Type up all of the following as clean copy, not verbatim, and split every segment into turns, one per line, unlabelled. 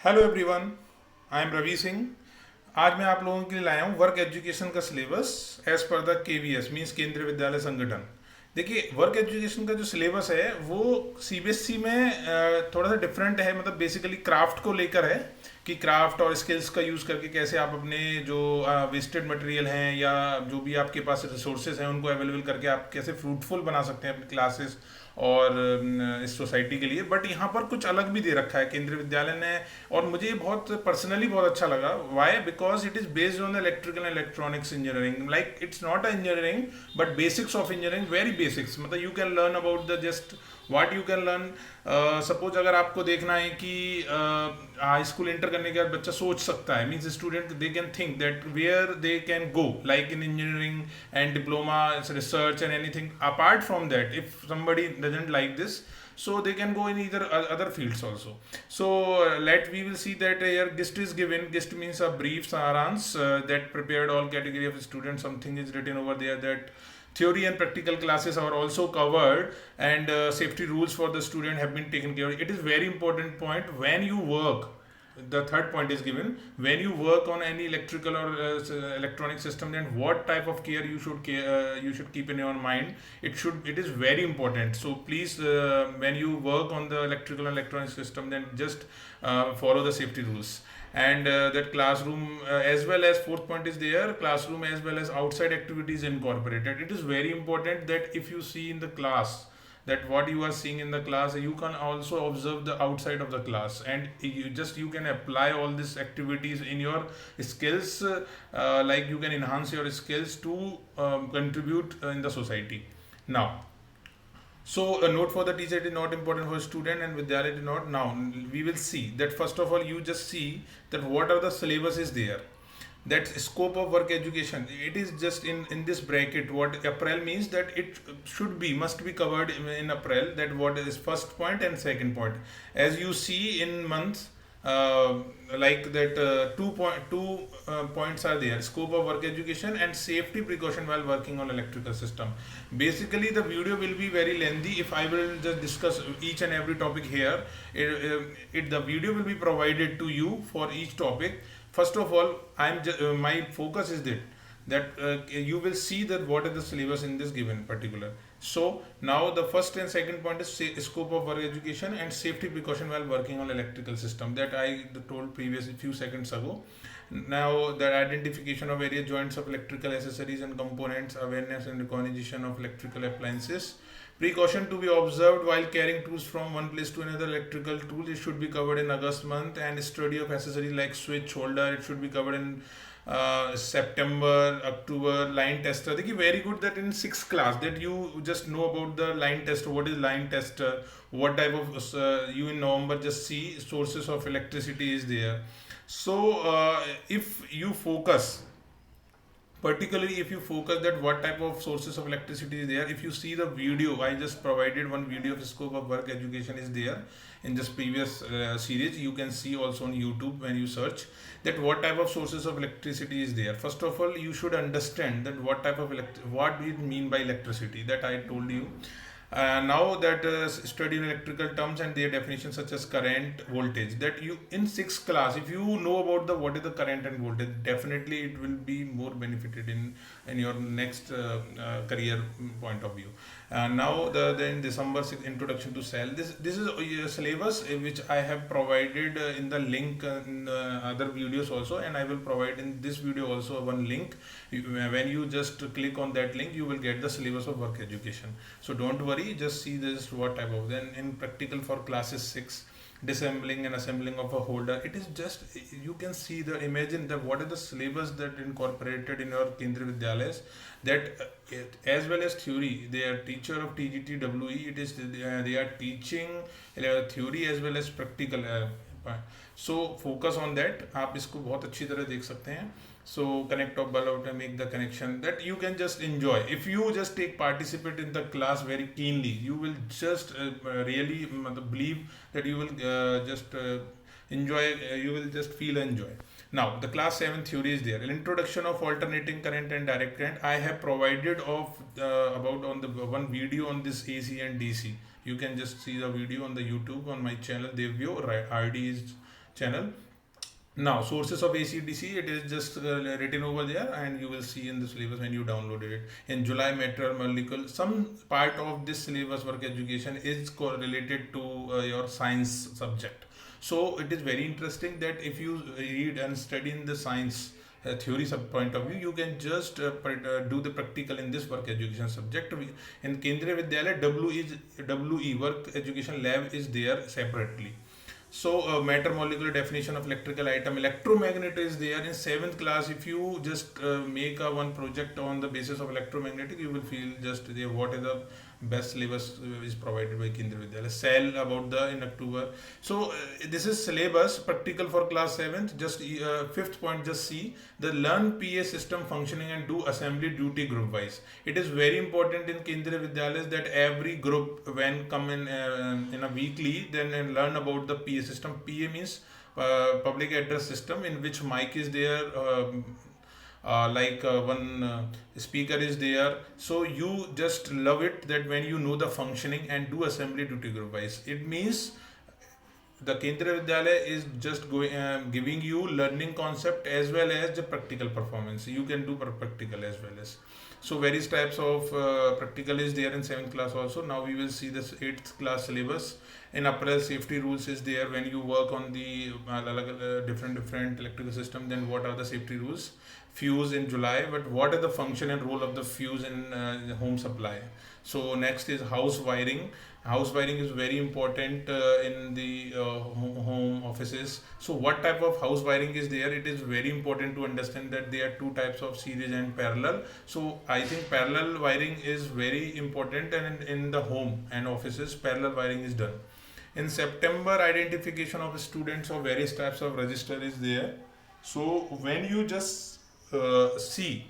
Hello everyone, I am Ravi Singh. आज मैं आप लोगों के लिए लाया हूँ वर्क एजुकेशन का syllabus as per the KVS means Kendriya Vidyalaya संगठन। देखिए, वर्क एजुकेशन का जो सिलेबस है वो सीबीएसई में थोड़ा सा डिफरेंट है। मतलब बेसिकली क्राफ्ट को लेकर है कि क्राफ्ट और स्किल्स का यूज़ करके कैसे आप अपने जो वेस्टेड मटेरियल हैं या जो भी आपके पास रिसोर्सेज हैं उनको अवेलेबल करके आप कैसे फ्रूटफुल बना सकते हैं अपनी क्लासेस और इस सोसाइटी के लिए। बट यहाँ पर कुछ अलग भी दे रखा है केंद्रीय विद्यालय ने, और मुझे ये बहुत पर्सनली बहुत अच्छा लगा। Why? Because it is based on electrical and electronics engineering. Like it's not a engineering but basics of engineering, very basics. मतलब you can learn about the just what you can learn. Suppose अगर आपको देखना है कि high school inter करने के बाद बच्चा सोच सकता है, means student they can think that where they can go like in engineering and diploma research and anything apart from that. If somebody doesn't like this, so they can go in either other fields also. So let we will see that here gist is given. Gist means a brief saransh that prepared all category of students. Something is written over there that theory and practical classes are also covered, and safety rules for the student have been taken care of. It is very important point when you work. The third point is given when you work on any electrical or electronic system, then what type of care you should keep in your mind. It is very important. So please, when you work on the electrical and electronic system, then just follow the safety rules. And that classroom, as well as fourth point is there, classroom as well as outside activities incorporated. It is very important that if you see in the class that what you are seeing in the class, you can also observe the outside of the class, and you can apply all these activities in your skills. Like you can enhance your skills to contribute in the society. Now, so a note for the teacher, it is not important for a student, and vidyalaya is not. Now we will see that first of all you just see that what are the syllabus is there. That scope of work education, it is just in this bracket. What April means, that it must be covered in April. That what is first point and second point. As you see in months, uh, like that, two points are there: scope of work education and safety precaution while working on electrical system. Basically the video will be very lengthy if I will just discuss each and every topic here. The video will be provided to you for each topic. First of all, my focus is that you will see that what is the syllabus in this given particular. So now the first and second point is scope of work education and safety precaution while working on electrical system, that I told previous few seconds ago. Now the identification of various joints of electrical accessories and components, awareness and recognition of electrical appliances. Precaution to be observed while carrying tools from one place to another. Electrical tools, it should be covered in August month, and study of accessories like switch holder, it should be covered in September, October. Line tester, देखिए very good that in sixth class that you just know about the line tester. What is line tester? What type of you in November just see sources of electricity is there. So if you focus, particularly if you focus that what type of sources of electricity is there, if you see the video, I just provided one video of scope of work education is there in this previous series. You can see also on YouTube when you search that what type of sources of electricity is there. First of all, you should understand that what type of what we mean by electricity, that I told you. Now that study in electrical terms and their definitions such as current, voltage, that you in sixth class, if you know about the what is the current and voltage, definitely it will be more benefited in your next career point of view. Now the in December 6th, introduction to cell. This is a syllabus which I have provided in the link in other videos also, and I will provide in this video also one link. When you just click on that link, you will get the syllabus of work education. So don't worry, just see this what type of. Then in practical for classes 6, disassembling and assembling of a holder, it is just, you can see the, imagine that what is the syllabus that incorporated in your Kendriya Vidyalayas, that as well as theory, they are teacher of TGTWE, it is they are teaching theory as well as practical. So focus on that, आप इसको बहुत अच्छी तरह देख सकते हैं. So connect of ball out and make the connection that you can just enjoy. If you just take participate in the class very keenly, you will just really believe that you will just enjoy. You will just feel enjoy. Now the class 7 theory is there. Introduction of alternating current and direct current. I have provided of about on the one video on this AC and DC. You can just see the video on the YouTube on my channel. Devyo ID is channel. Now, sources of AC/DC, it is just written over there, and you will see in the syllabus when you downloaded it. In July, Meteor Molecule, some part of this syllabus work education is correlated to your science subject. So it is very interesting that if you read and study in the science theory point of view, you can just do the practical in this work education subject. In Kendriya Vidyalaya, WE work education lab is there separately. So, matter molecular definition of electrical item, electromagnet is there in seventh class. If you just make a one project on the basis of electromagnetic, you will feel just there what is the best syllabus is provided by Kendriya Vidyalaya. Cell about the in October. So this is syllabus practical for class 7th. Just fifth point, just see the learn PA system functioning and do assembly duty group wise. It is very important in Kendriya Vidyalaya that every group when come in a weekly then and learn about the PA system. PA means public address system, in which mic is there. One speaker is there, so you just love it that when you know the functioning and do assembly duty group wise. It means the Kendriya Vidyalaya is just giving you learning concept as well as the practical performance. You can do practical as well as. So various types of practical is there in 7th class also. Now we will see this 8th class syllabus. In April, safety rules is there when you work on the different electrical system. Then what are the safety rules? Fuse in July, but what is the function and role of the fuse in home supply? So next is house wiring. House wiring is very important in the home offices. So what type of house wiring is there? It is very important to understand that there are two types of series and parallel. So I think parallel wiring is very important, and in the home and offices parallel wiring is done. In September, identification of students of various types of register is there. So when you just see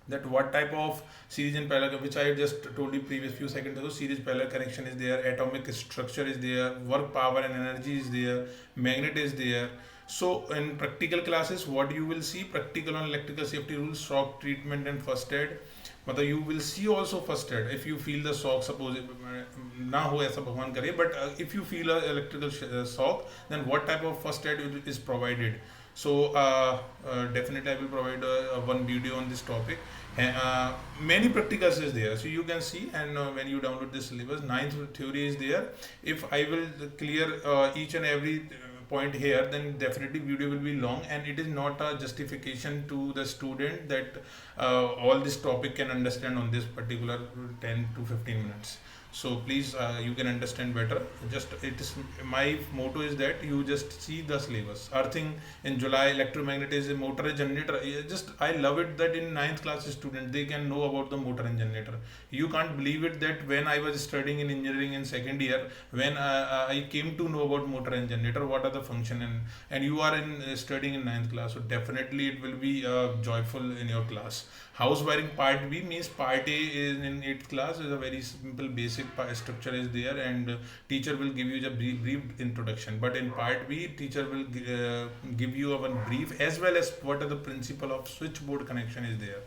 that what type of series and parallel, which I just told you previous few seconds ago, series parallel connection is there, atomic structure is there, work power and energy is there, magnet is there. So in practical classes, what you will see, practical on electrical safety rules, shock treatment and first aid. मतलब you will see also first aid if you feel the shock, suppose ना हो ऐसा भगवान करे, but if you feel a electrical shock, then what type of first aid is provided. So definitely I will provide one video on this topic. Many practicals is there, so you can see, and when you download this syllabus, 9th theory is there. If I will clear each and every point here, then definitely video will be long, and it is not a justification to the student that all this topic can understand on this particular 10 to 15 minutes. So please, you can understand better. Just it is my motto is that you just see the syllabus. Earthing in July, electromagnetism, motor and generator. Just I love it that in 9th class student they can know about the motor and generator. You can't believe it that when I was studying in engineering in second year, when I came to know about motor and generator, what are the function, and you are in studying in 9th class. So definitely it will be joyful in your class. House wiring part B means part A is in 8th class is a very simple basic structure is there, and teacher will give you the brief introduction. But in part B, teacher will give you a one brief as well as what are the principle of switchboard connection is there.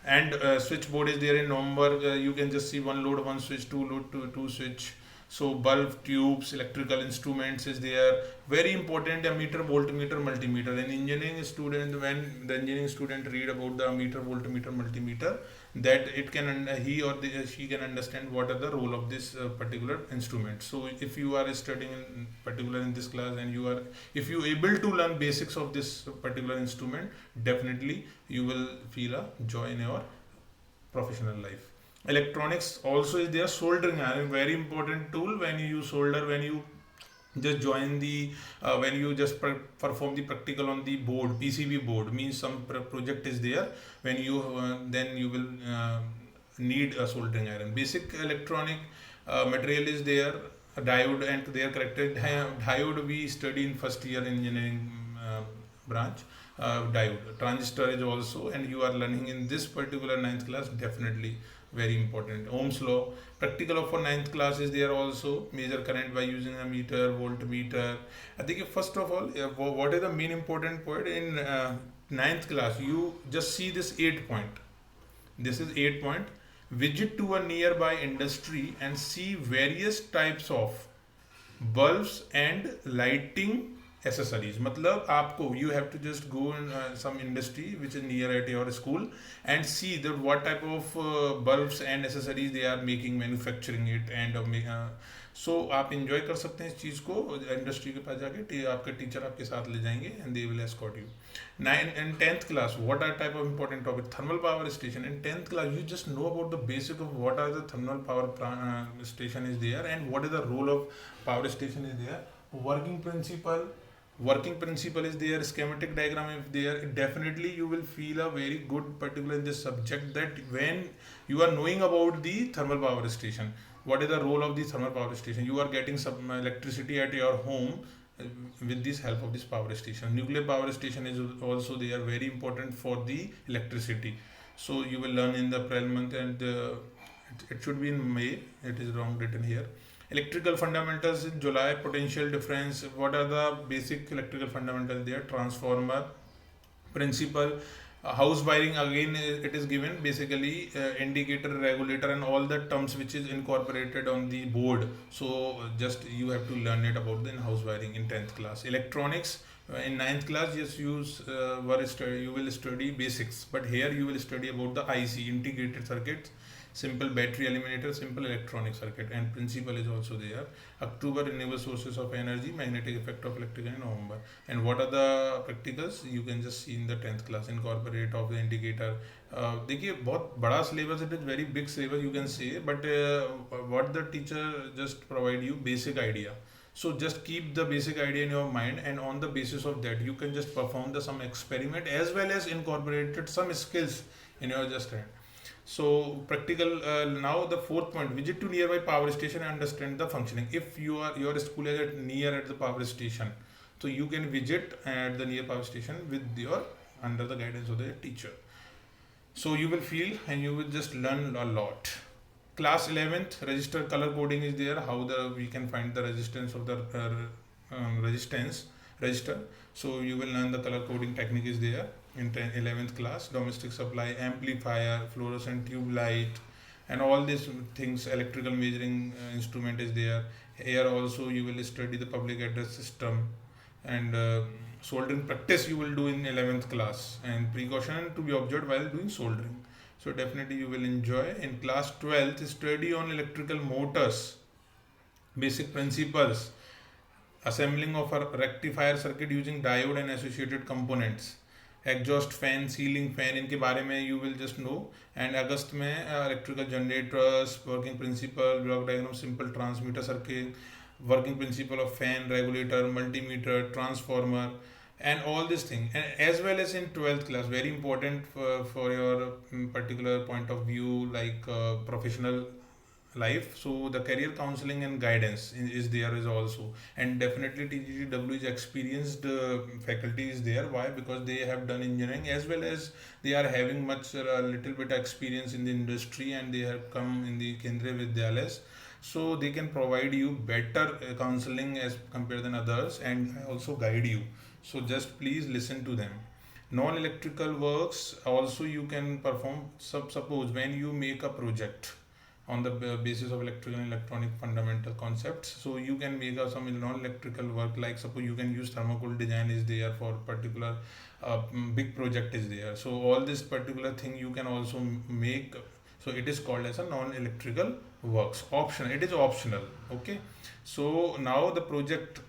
And switchboard is there in number. You can just see one load, one switch, two load, two switch. So bulb, tubes, electrical instruments is there. Very important, ammeter, voltmeter, multimeter. An engineering student, when the engineering student read about the ammeter, voltmeter, multimeter, that it can he or she can understand what are the role of this particular instrument. So if you are studying in particular in this class, and you are, if you able to learn basics of this particular instrument, definitely you will feel a joy in your professional life. Electronics also is there. Soldering iron, very important tool when you use solder, when you just join the when you just perform the practical on the board, PCB board, means some project is there, when you then you will need a soldering iron. Basic electronic material is there, a diode and their character. Diode we study in first year engineering branch. Diode, transistor is also, and you are learning in this particular 9th class, definitely very important. Ohm's law, practical of for 9th class is there also. Measure current by using a meter, voltmeter. I think first of all, what is the main important point in 9th class? You just see this 8 point. This is 8 point. Visit to a nearby industry and see various types of bulbs and lighting accessories. मतलब आपको you have to just go in some industry which is near at your school and see that what type of bulbs and accessories they are making, manufacturing it and so आप enjoy कर सकते हैं इस चीज़ को industry के पास जाके आपके teacher आपके साथ ले जाएंगे and they will escort you. 9 and 10th class, what are type of important topic? Thermal power station. In 10th class you just know about the basic of what are the thermal power station is there and what is the role of power station is there. Working principle is there, schematic diagram if there, definitely you will feel a very good particular in this subject that when you are knowing about the thermal power station, what is the role of the thermal power station, you are getting some electricity at your home with this help of this power station. Nuclear power station is also they are very important for the electricity, so you will learn in the April month and it should be in May, it is wrong written here. Electrical fundamentals in July, potential difference, what are the basic electrical fundamentals there, transformer, principle, house wiring again it is given, basically indicator, regulator and all the terms which is incorporated on the board, so just you have to learn it about the house wiring in 10th class. Electronics, in 9th class yes you will study basics, but here you will study about the IC, integrated circuits, simple battery eliminator, simple electronic circuit, and principle is also there. October, renewable sources of energy, magnetic effect of electric, and November. And what are the practicals? You can just see in the 10th class, incorporate of the indicator. देखिए बहुत बड़ा syllabus, it is very big syllabus you can say, but what the teacher just provide you basic idea. So just keep the basic idea in your mind, and on the basis of that you can just perform the some experiment as well as incorporated some skills in your just hand. So practical, now the fourth point, visit to nearby power station and understand the functioning. If your school is near at the power station, so you can visit at the near power station with your under the guidance of the teacher. So you will feel and you will just learn a lot. Class 11th, register color coding is there. How we can find the resistance of the resistance register. So you will learn the color coding technique is there in 11th class. Domestic supply, amplifier, fluorescent tube light, and all these things. Electrical measuring instrument is there. Here also you will study the public address system, and soldering practice you will do in 11th class, and precaution to be observed while doing soldering. So definitely you will enjoy. In class 12th, study on electrical motors, basic principles, assembling of a rectifier circuit using diode and associated components, exhaust fan, ceiling fan, इनके बारे में you will just know. And अगस्त में electrical generators, working principle, block diagram, simple transmitter circuit, working principle of fan, regulator, multimeter, transformer, and all this thing. And as well as in 12th class, very important for your particular point of view, like professional life. So the career counseling and guidance is there is also, and definitely TGTW is experienced faculty is there. Why? Because they have done engineering as well as they are having much little bit experience in the industry, and they have come in the Kendriya Vidyalayas. So they can provide you better counseling as compared than others, and also guide you. So just please listen to them. Non-electrical works also you can perform. Suppose when you make a project on the basis of electrical and electronic fundamental concepts, so you can make some non-electrical work, like suppose you can use thermocouple design is there for particular big project is there. So all this particular thing you can also make. So it is called as a non-electrical works. Optional. It is optional. Okay. So now the project,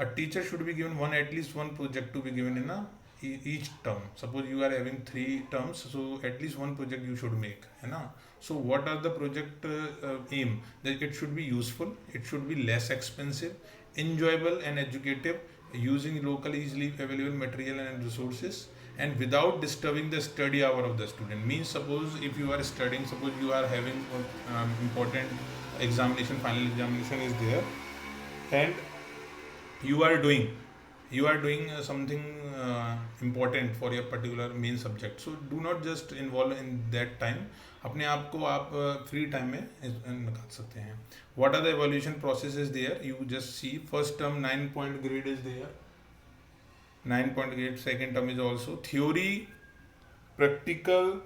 a teacher should be given at least one project to be given in each term. Suppose you are having 3 terms, so at least one project you should make. So what are the project aim? That it should be useful, it should be less expensive, enjoyable and educative, using local easily available material and resources, and without disturbing the study hour of the student. Means suppose if you are studying, suppose you are having important examination, final examination is there, and you are doing something important for your particular main subject. So do not just involve in that time. अपने आप को आप free time में निकाल सकते हैं. What are the evaluation processes there? You just see first term 9-point grade is there. 9-point grade. Second term is also theory, practical,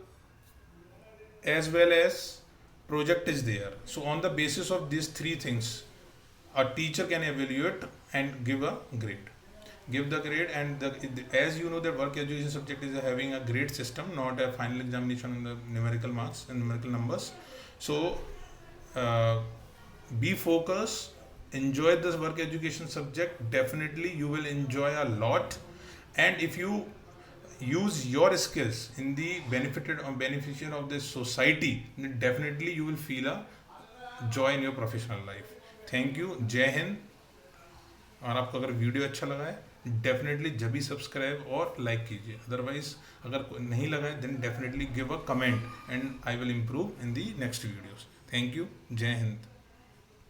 as well as project is there. So on the basis of these 3 things, a teacher can evaluate and give a grade. give the grade, and as you know that work education subject is having a grade system, not a final examination on the numerical marks and numerical numbers. So be focused, enjoy this work education subject. Definitely you will enjoy a lot, and if you use your skills in the benefited or beneficial of this society, then definitely you will feel a joy in your professional life. Thank you, जय हिंद। और आपको अगर video अच्छा लगा है definitely जब भी subscribe और लाइक कीजिए, अदरवाइज अगर नहीं लगा है then definitely give a comment and I will improve in the next videos. Thank you, जय हिंद।